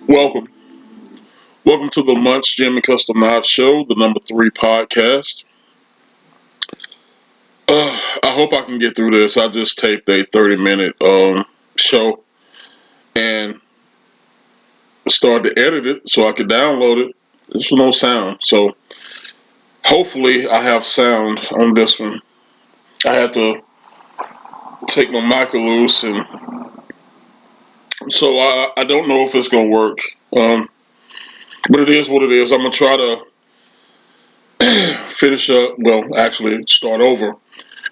Welcome. Welcome to the Lamonts G Custom Show, the number 3 podcast. I hope I can get through this. I just taped a 30-minute show and started to edit it so I could download it. There's no sound. So hopefully I have sound on this one. I had to take my mic loose, and so I don't know if it's going to work. But it is what it is. I'm going to try to finish up, well, actually start over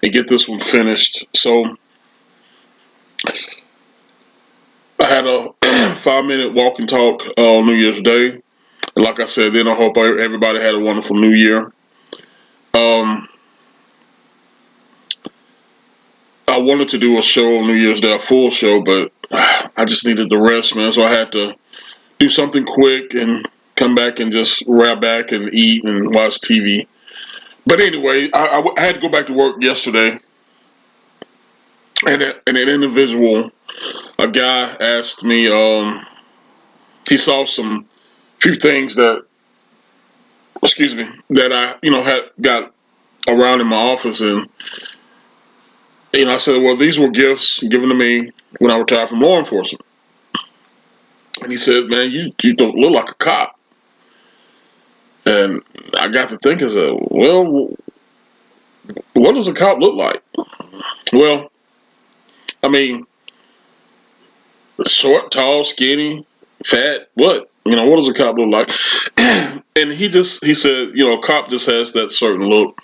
and get this one finished. So I had a 5-minute walk and talk on New Year's Day. And like I said, then I hope everybody had a wonderful New Year. Um, I wanted to do a show on New Year's Day, a full show, but I just needed the rest, man. So I had to do something quick and come back and just wrap back and eat and watch TV. But anyway, I had to go back to work yesterday, and an individual, a guy asked me, he saw some few things that, excuse me, that I, had got around in my office, and I said, well, these were gifts given to me when I retired from law enforcement. And he said, man, you don't look like a cop. And I got to thinking, I said, well, what does a cop look like? Well, I mean, short, tall, skinny, fat, what does a cop look like? And he said, a cop just has that certain look.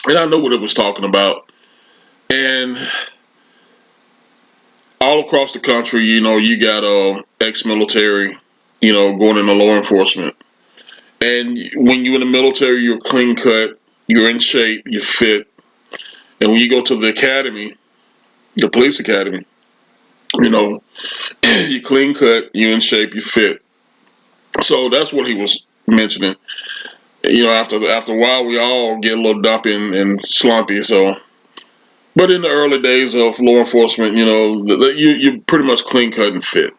And I know what it was talking about. And all across the country, you got ex-military, going into law enforcement. And when you're in the military, you're clean cut, you're in shape, you're fit. And when you go to the academy, the police academy, you're clean cut, you're in shape, you're fit. So that's what he was mentioning. After a while, we all get a little dumpy and slumpy. So, but in the early days of law enforcement, you're pretty much clean cut and fit.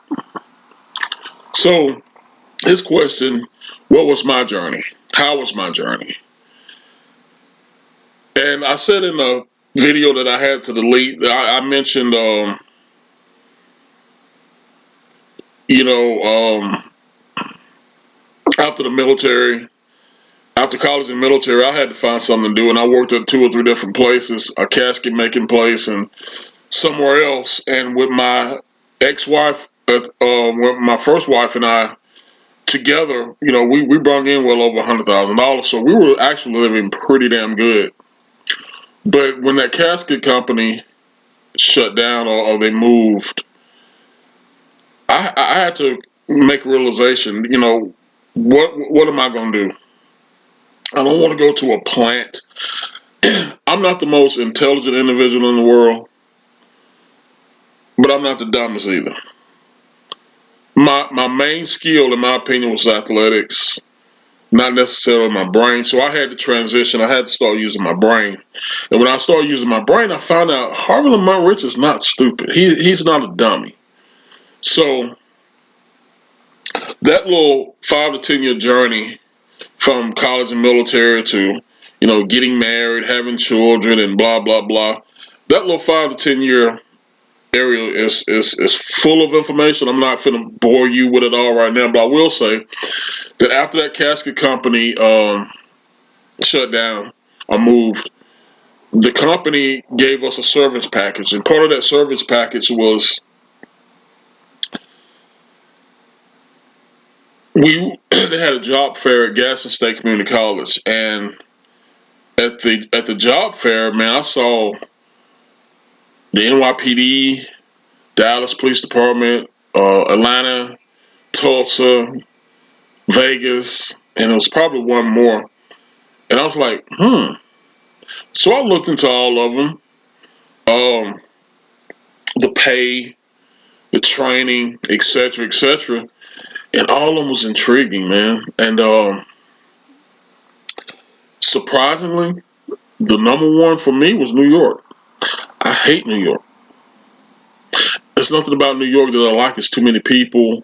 So his question, what was my journey? How was my journey? And I said in the video that I had to delete, I mentioned, you know, um, after the military, after college and military, I had to find something to do, and I worked at 2 or 3 different places, a casket making place, and somewhere else. And with my ex-wife, with my first wife and I together, we brought in well over $100,000, so we were actually living pretty damn good. But when that casket company shut down or they moved, I had to make a realization. What am I going to do? I don't want to go to a plant. I'm not the most intelligent individual in the world, but I'm not the dumbest either. My main skill, in my opinion, was athletics, not necessarily my brain. So I had to transition. I had to start using my brain. And when I started using my brain, I found out Harvey Lamont Rich is not stupid. He's not a dummy. So that little 5 to 10 year journey from college and military to, getting married, having children, and blah blah blah. That little 5 to 10 year area is full of information. I'm not going to bore you with it all right now, but I will say that after that casket company shut down or moved, the company gave us a service package, and part of that service package was they had a job fair at Gaston State Community College, and at the job fair, man, I saw the NYPD, Dallas Police Department, Atlanta, Tulsa, Vegas, and it was probably one more. And I was like, So I looked into all of them, the pay, the training, etc., etc., and all of them was intriguing, man. And surprisingly, the number one for me was New York. I hate New York. There's nothing about New York that I like. It's too many people.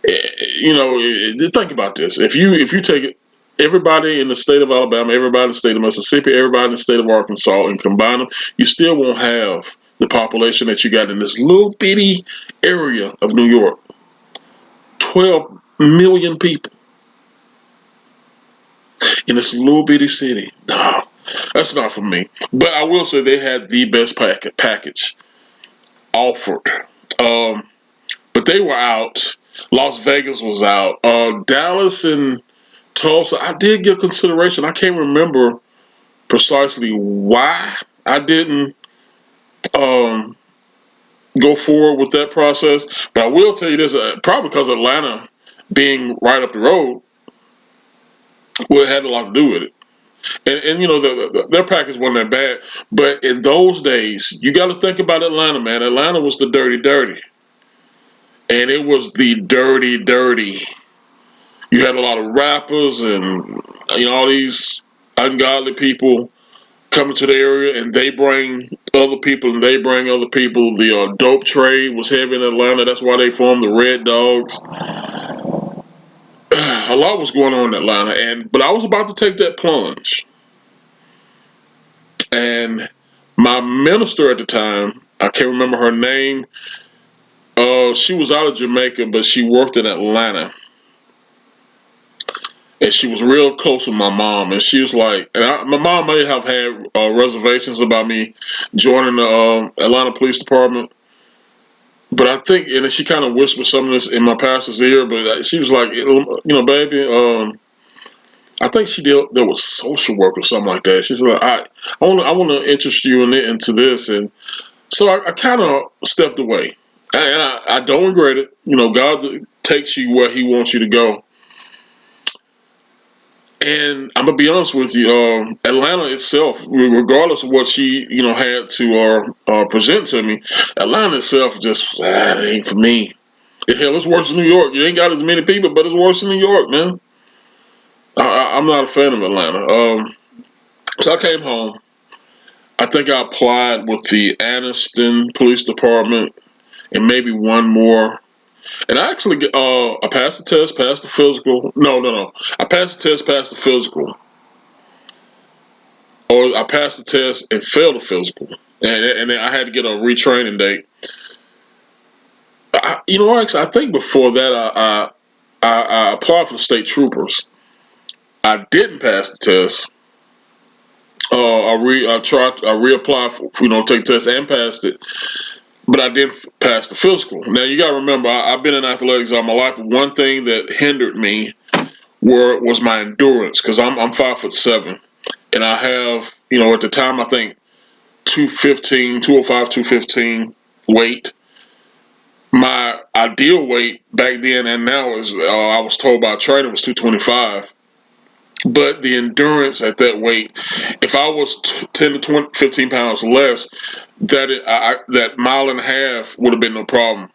Think about this. If you take everybody in the state of Alabama, everybody in the state of Mississippi, everybody in the state of Arkansas, and combine them, you still won't have the population that you got in this little bitty area of New York. 12 million people in this little bitty city. No, that's not for me. But I will say they had the best package offered. Um, but they were out. Las Vegas was out. Dallas and Tulsa, I did give consideration. I can't remember precisely why I didn't um, go forward with that process. But I will tell you this: probably because Atlanta being right up the road, well, it had a lot to do with it. And their package wasn't that bad. But in those days, you got to think about Atlanta, man. Atlanta was the dirty, dirty, and it was the dirty, dirty. You had a lot of rappers and all these ungodly people coming to the area, and they bring other people, and they bring other people. The dope trade was heavy in Atlanta. That's why they formed the Red Dogs. A lot was going on in Atlanta, but I was about to take that plunge, and my minister at the time, I can't remember her name. She was out of Jamaica, but she worked in Atlanta, and she was real close with my mom. And she was like, my mom may have had reservations about me joining the Atlanta Police Department, but I think, and then she kind of whispered some of this in my pastor's ear. But she was like, baby, I think she there was social work or something like that. She's like, I want to interest you into this, and so I kind of stepped away, and I don't regret it. God takes you where He wants you to go. And I'm gonna be honest with you, Atlanta itself, regardless of what she, had to present to me, Atlanta itself just it ain't for me. Hell, it's worse than New York. You ain't got as many people, but it's worse than New York, man. I'm not a fan of Atlanta. So I came home. I think I applied with the Anniston Police Department and maybe one more. And I actually, I passed the test, passed the physical. No. I passed the test, passed the physical. Or I passed the test and failed the physical. And then I had to get a retraining date. Actually, I think before that, I applied for the state troopers. I didn't pass the test. I reapplied for, take the test and passed it, but I didn't pass the physical. Now you got to remember, I've been in athletics all my life. But one thing that hindered me was my endurance, because I'm 5'7", and I have, at the time I think 215, 205, 215 weight. My ideal weight back then and now is, I was told by a trainer, was 225. But the endurance at that weight, if I was 10 to 20, 15 pounds less, that mile and a half would have been no problem.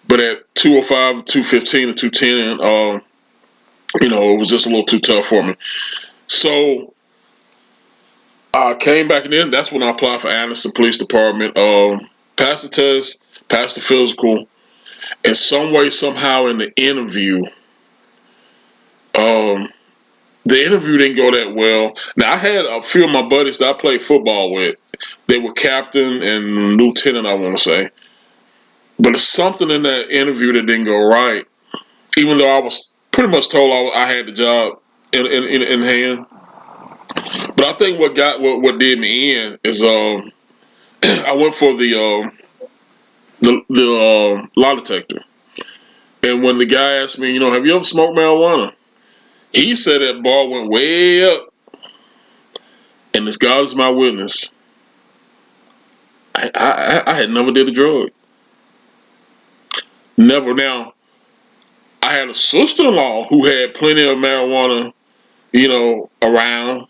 But at 205, 215, and 210, it was just a little too tough for me. So I came back in. That's when I applied for Anderson Police Department. Passed the test, passed the physical, and some way, somehow, in the interview, um, the interview didn't go that well. Now I had a few of my buddies that I played football with. They were captain and lieutenant, I want to say. But it's something in that interview that didn't go right. Even though I was pretty much told I had the job in hand. But I think what did me in is I went for the lie detector. And when the guy asked me, have you ever smoked marijuana? He said that bar went way up. And as God is my witness, I had never did a drug. Never. Now, I had a sister-in-law who had plenty of marijuana, around.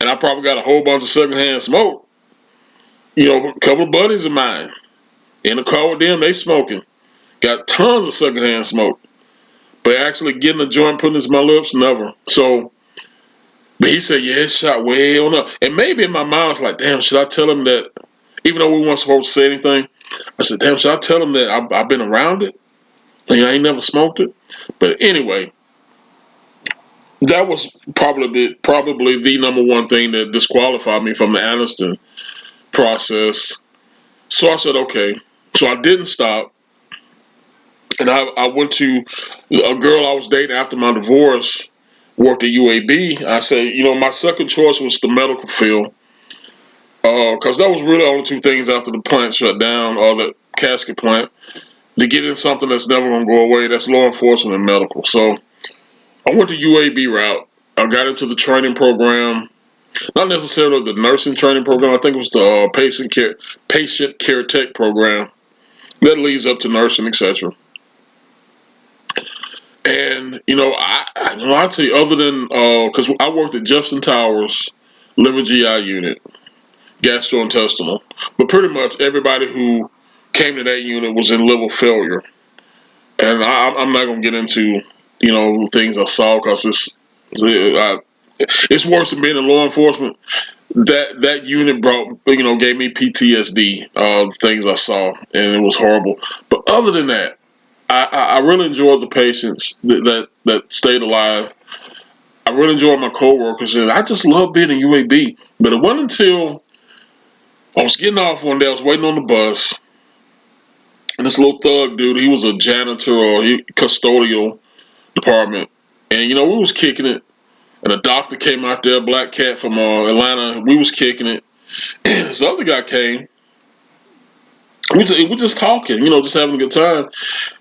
And I probably got a whole bunch of secondhand smoke. A couple of buddies of mine in the car with them, they smoking. Got tons of secondhand smoke. But actually getting a joint, putting it in my lips, never. So, but he said, yeah, it shot way on up. And maybe in my mind, I was like, damn, should I tell him that? even though we weren't supposed to say anything. I said, damn, should I tell them that I've been around it? I ain't never smoked it. But anyway, that was probably the number one thing that disqualified me from the Aniston process. So I said, okay. So I didn't stop. And I went to a girl I was dating after my divorce, worked at UAB. I said, my second choice was the medical field. Because that was really the only two things after the plant shut down, or the casket plant, to get in something that's never going to go away. That's law enforcement and medical. So I went the UAB route. I got into the training program, not necessarily the nursing training program. I think it was the patient care tech program that leads up to nursing, etc. And I'll tell you, other than because I worked at Jefferson Towers liver GI unit, gastrointestinal, but pretty much everybody who came to that unit was in liver failure. And I'm not gonna get into things I saw, because it's worse than being in law enforcement. That unit gave me PTSD. The things I saw, and it was horrible. But other than that, I really enjoyed the patients that stayed alive. I really enjoyed my coworkers, and I just love being in UAB. But it wasn't until I was getting off one day, I was waiting on the bus, and this little thug dude, he was a janitor or custodial department, and we was kicking it. And a doctor came out there, black cat from Atlanta. We was kicking it. And this other guy came. We just talking, just having a good time.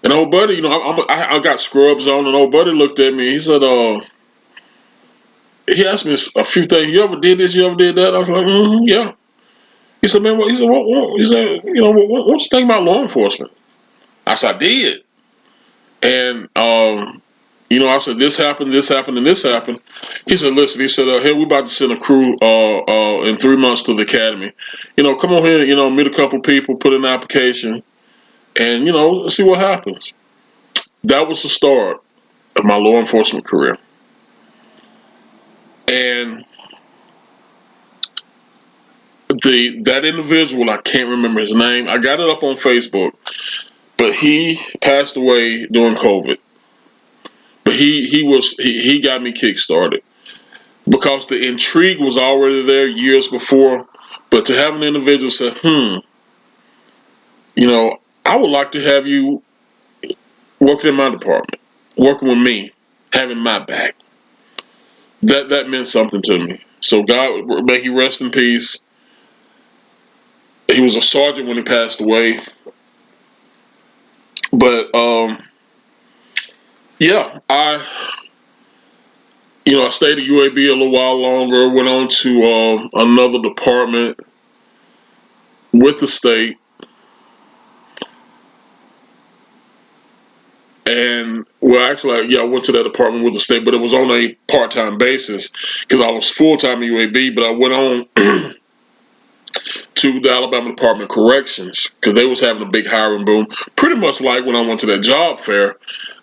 And old buddy, I got scrubs on, and old buddy looked at me. He said, he asked me a few things. You ever did this? You ever did that? I was like, yeah. He said, man, what? He said, what? He said, what you think about law enforcement? I said, I did. And I said, this happened, and this happened. He said, listen, he said, hey, we're about to send a crew in 3 months to the academy. Come on here, meet a couple people, put in an application, and see what happens. That was the start of my law enforcement career. And that individual, I can't remember his name. I got it up on Facebook, but he passed away during COVID. But he got me kickstarted, because the intrigue was already there years before. But to have an individual say, I would like to have you working in my department, working with me, having my back. That meant something to me. So God, may he rest in peace. He was a sergeant when he passed away. But yeah, I stayed at UAB a little while longer. Went on to another department with the state. And well, actually, yeah, I went to that department with the state, but it was on a part-time basis, because I was full-time at UAB. But I went on to the Alabama Department of Corrections, because they was having a big hiring boom. Pretty much like when I went to that job fair,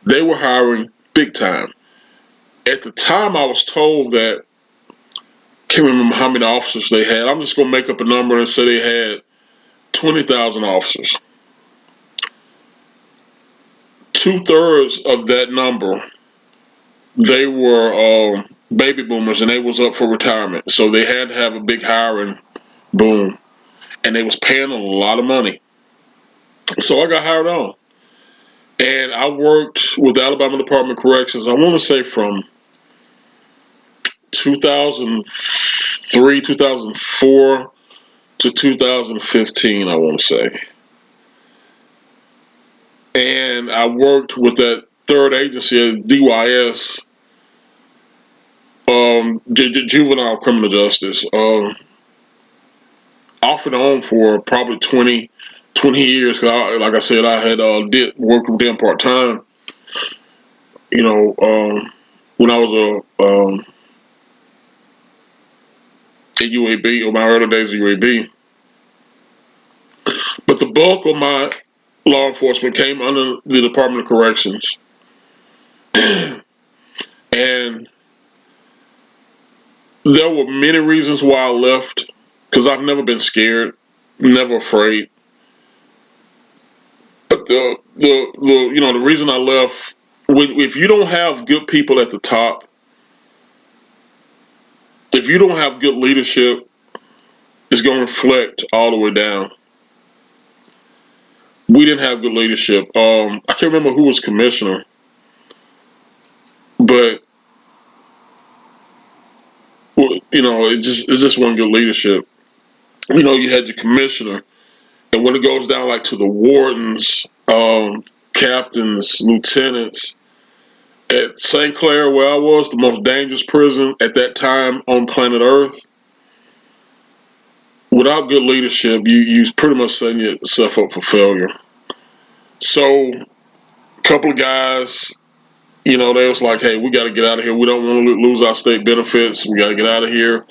they were hiring big time. At the time, I was told that, can't remember how many officers they had. I'm just gonna make up a number and say they had 20,000 officers. 2/3 of that number, they were baby boomers, and they was up for retirement, so they had to have a big hiring boom, and they was paying a lot of money. So I got hired on, and I worked with the Alabama Department of Corrections, I want to say from 2003, 2004 to 2015, I want to say. And I worked with that third agency, DYS, juvenile criminal justice, off and on for probably 20 years. Cause like I said, I had did work with them part time. When I was at UAB, or my early days at UAB. But the bulk of my law enforcement came under the Department of Corrections, and there were many reasons why I left. Because I've never been scared. never afraid. But the reason I left, if you don't have good people at the top, if you don't have good leadership, it's going to reflect all the way down. We didn't have good leadership. I can't remember who was commissioner, but it just wasn't good leadership. You had your commissioner, and when it goes down like to the wardens, captains, lieutenants at St. Clair, where I was, the most dangerous prison at that time on planet Earth. Without good leadership, you pretty much setting yourself up for failure. So, a couple of guys, they was like, "Hey, we got to get out of here. We don't want to lose our state benefits. We got to get out of here."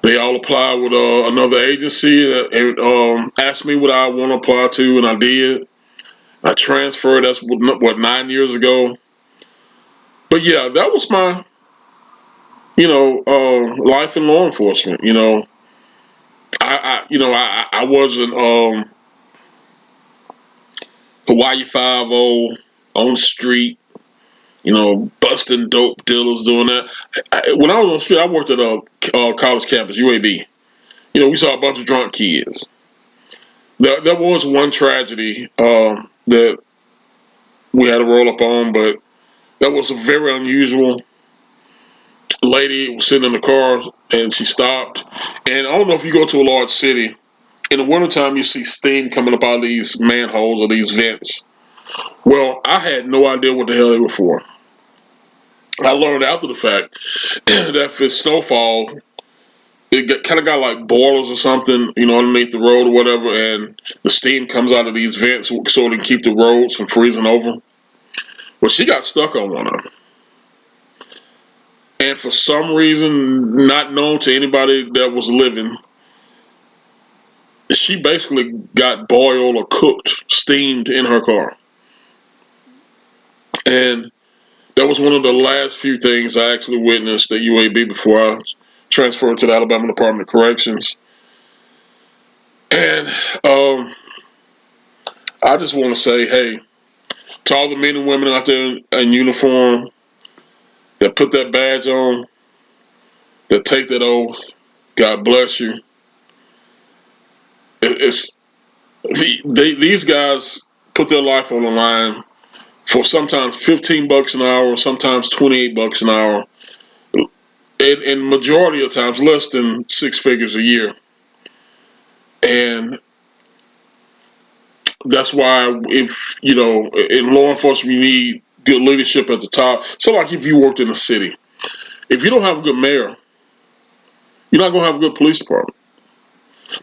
They all applied with another agency and asked me what I want to apply to, and I did. I transferred. That's what 9 years ago. But yeah, that was my life in law enforcement. I wasn't Hawaii 5-0 on the street. Busting dope dealers doing that. When I was on the street, I worked at a college campus, UAB. We saw a bunch of drunk kids. There was one tragedy that we had to roll up on, but that was a very unusual. Lady was sitting in the car and she stopped. And I don't know if you go to a large city, in the wintertime you see steam coming up out of these manholes or these vents. Well, I had no idea what the hell they were for. I learned after the fact that if it's snowfall, it kind of got like boilers or something, underneath the road or whatever, and the steam comes out of these vents so it can keep the roads from freezing over. Well, she got stuck on one of them. And for some reason, not known to anybody that was living, she basically got boiled or cooked, steamed in her car. And that was one of the last few things I actually witnessed at UAB before I transferred to the Alabama Department of Corrections. And I just want to say, hey, to all the men and women out there in uniform that put that badge on, that take that oath, God bless you. These guys put their life on the line for sometimes $15 an hour, sometimes $28 an hour, and majority of times less than 6 figures a year. And that's why in law enforcement you need good leadership at the top. So like if you worked in a city, if you don't have a good mayor, you're not going to have a good police department.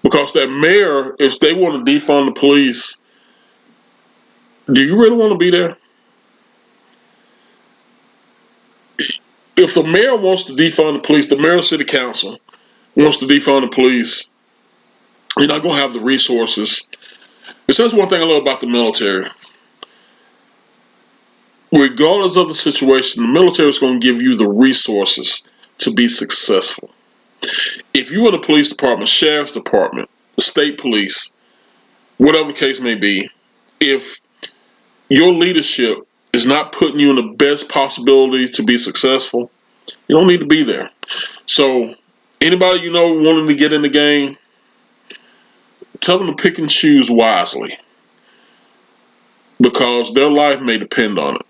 Because that mayor, if they want to defund the police, do you really want to be there? If the mayor wants to defund the police, the mayor of city council wants to defund the police, you're not going to have the resources. It's that's one thing I love about the military. Regardless of the situation, the military is going to give you the resources to be successful. If you're in the police department, sheriff's department, the state police, whatever case may be, if your leadership is not putting you in the best possibility to be successful, you don't need to be there. So anybody wanting to get in the game, tell them to pick and choose wisely because their life may depend on it.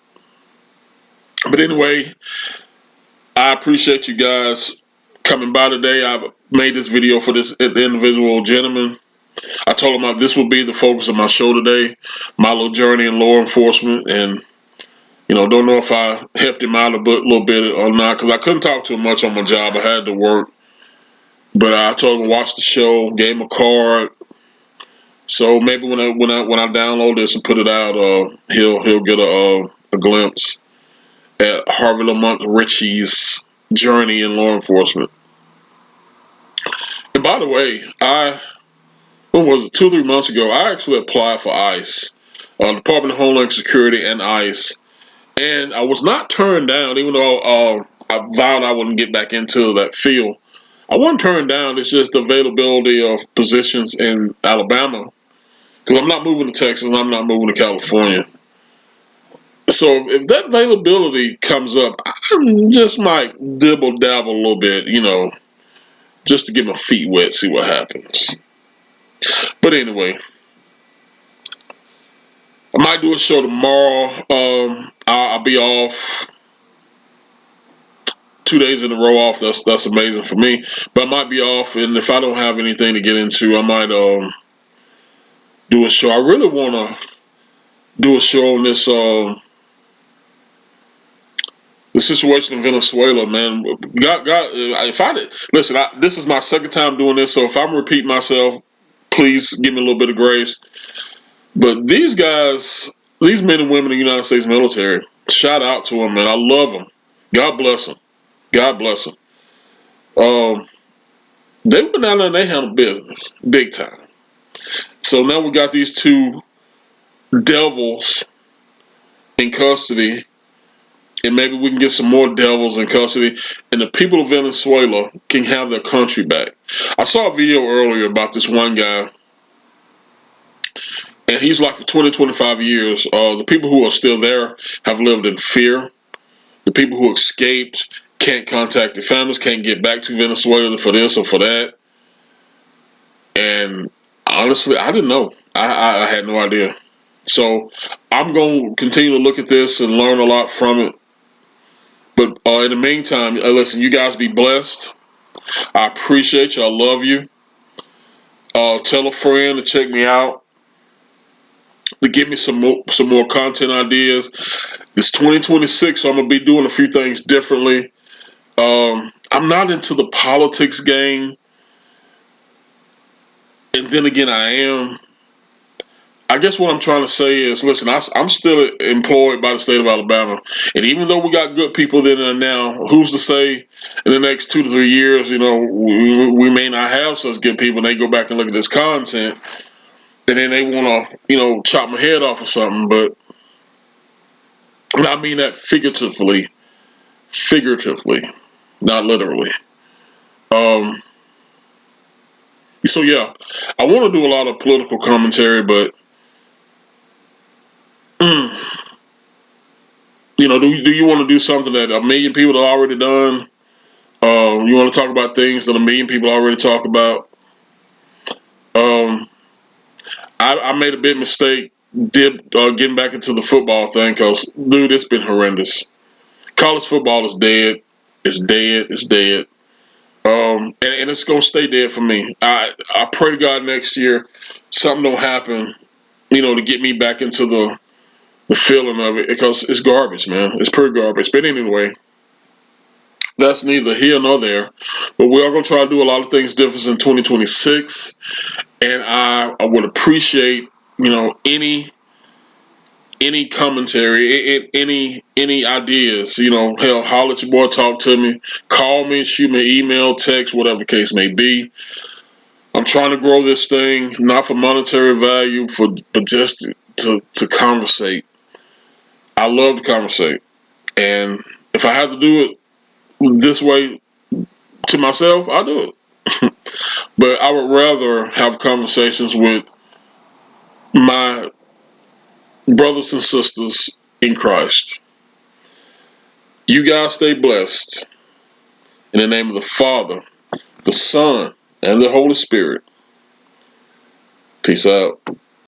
But anyway, I appreciate you guys coming by today. I've made this video for this individual gentleman. I told him this would be the focus of my show today, my little journey in law enforcement, and don't know if I helped him out a little bit or not because I couldn't talk to him much on my job. I had to work, but I told him to watch the show, gave him a card. So maybe when I download this and put it out, he'll get a glimpse at Harvey Lamont Ritchie's journey in law enforcement. And by the way, when was it, 2 or 3 months ago, I actually applied for ICE, Department of Homeland Security and ICE, and I was not turned down, even though I vowed I wouldn't get back into that field. I wasn't turned down. It's just the availability of positions in Alabama. Because I'm not moving to Texas, and I'm not moving to California. So if that availability comes up, I just might dibble dabble a little bit, just to get my feet wet, see what happens. But anyway, I might do a show tomorrow. I'll be off 2 days in a row off. That's amazing for me. But I might be off, and if I don't have anything to get into, I might do a show. I really want to do a show on this the situation in Venezuela, man. God, if I did, listen, this is my second time doing this, so if I'm repeating myself, please give me a little bit of grace. But these guys, these men and women in the United States military, shout out to them, man. I love them. God bless them. God bless them. Um, they went down there and they handled business big time. So now we got these two devils in custody, and maybe we can get some more devils in custody, and the people of Venezuela can have their country back. I saw a video earlier about this one guy, and he's like for 20, 25 years. The people who are still there have lived in fear. The people who escaped can't contact their families, can't get back to Venezuela for this or for that. And honestly, I didn't know. I had no idea. So I'm going to continue to look at this and learn a lot from it. But in the meantime, listen, you guys be blessed. I appreciate you. I love you. Tell a friend to check me out. To give me some more content ideas. It's 2026, so I'm gonna be doing a few things differently. I'm not into the politics game, and then again, I am. I guess what I'm trying to say is, listen, I'm still employed by the state of Alabama, and even though we got good people there now, who's to say in the next 2 to 3 years, we may not have such good people, and they go back and look at this content, and then they want to, chop my head off or something. But I mean that figuratively, not literally. Um, so yeah, I want to do a lot of political commentary, but mm, do you want to do something that a million people have already done? You want to talk about things that a million people already talk about? Um, I made a big mistake getting back into the football thing because, dude, it's been horrendous. College football is dead. It's dead. It's dead. And it's gonna stay dead for me. I pray to God next year something don't happen, to get me back into the feeling of it because it's garbage, man. It's pretty garbage. But anyway, that's neither here nor there. But we are gonna try to do a lot of things different in 2026, and I would appreciate any commentary, any ideas. Hell, holler at your boy, talk to me, call me, shoot me an email, text, whatever the case may be. I'm trying to grow this thing, not for monetary value, but just to conversate. I love to conversate, and if I have to do it this way to myself, I'll do it. But I would rather have conversations with my brothers and sisters in Christ. You guys stay blessed in the name of the Father, the Son, and the Holy Spirit. Peace out.